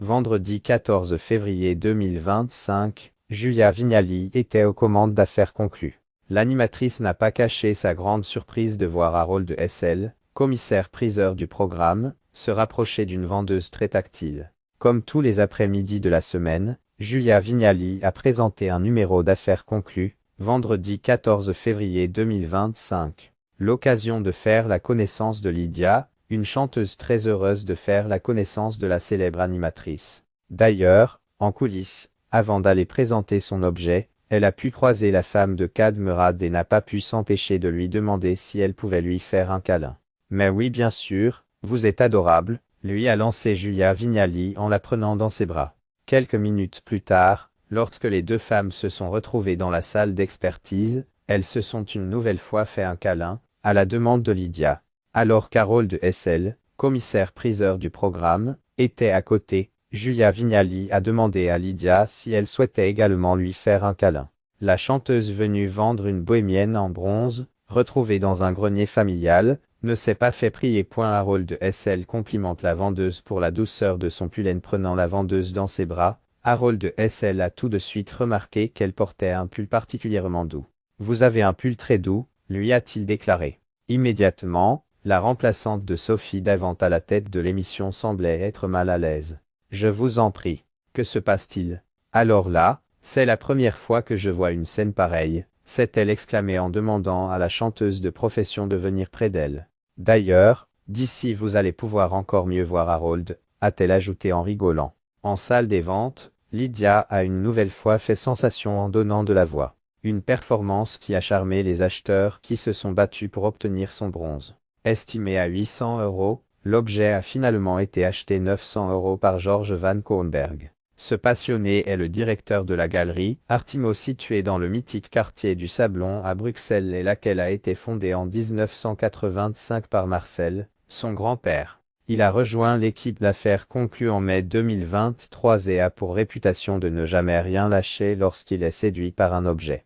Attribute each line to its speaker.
Speaker 1: Vendredi 14 février 2025, Julia Vignali était aux commandes d'affaires conclues. L'animatrice n'a pas caché sa grande surprise de voir Harold SL, commissaire-priseur du programme, se rapprocher d'une vendeuse très tactile. Comme tous les après-midi de la semaine, Julia Vignali a présenté un numéro d'affaires conclu, vendredi 14 février 2025. L'occasion de faire la connaissance de Lydia, une chanteuse très heureuse de faire la connaissance de la célèbre animatrice. D'ailleurs, en coulisses, avant d'aller présenter son objet, elle a pu croiser la femme de Kad Merad et n'a pas pu s'empêcher de lui demander si elle pouvait lui faire un câlin. Mais oui, bien sûr, vous êtes adorable, lui a lancé Julia Vignali en la prenant dans ses bras. Quelques minutes plus tard, lorsque les deux femmes se sont retrouvées dans la salle d'expertise, elles se sont une nouvelle fois fait un câlin, à la demande de Lydia. Alors qu'Harold SL, commissaire-priseur du programme, était à côté, Julia Vignali a demandé à Lydia si elle souhaitait également lui faire un câlin. La chanteuse venue vendre une bohémienne en bronze, retrouvée dans un grenier familial, ne s'est pas fait prier. Harold SL complimente la vendeuse pour la douceur de son pull prenant la vendeuse dans ses bras. Harold SL a tout de suite remarqué qu'elle portait un pull particulièrement doux. « Vous avez un pull très doux », lui a-t-il déclaré. Immédiatement, la remplaçante de Sophie Davant à la tête de l'émission semblait être mal à l'aise. « Je vous en prie, que se passe-t-il? Alors là, c'est la première fois que je vois une scène pareille, s'est-elle exclamée en demandant à la chanteuse de profession de venir près d'elle. D'ailleurs, d'ici vous allez pouvoir encore mieux voir Harold, a-t-elle ajouté en rigolant. En salle des ventes, Lydia a une nouvelle fois fait sensation en donnant de la voix. Une performance qui a charmé les acheteurs qui se sont battus pour obtenir son bronze. Estimé à 800 €, l'objet a finalement été acheté 900 € par George Van Koonberg. Ce passionné est le directeur de la galerie Artimo située dans le mythique quartier du Sablon à Bruxelles et laquelle a été fondée en 1985 par Marcel, son grand-père. Il a rejoint l'équipe d'affaires conclue en mai 2023 et a pour réputation de ne jamais rien lâcher lorsqu'il est séduit par un objet.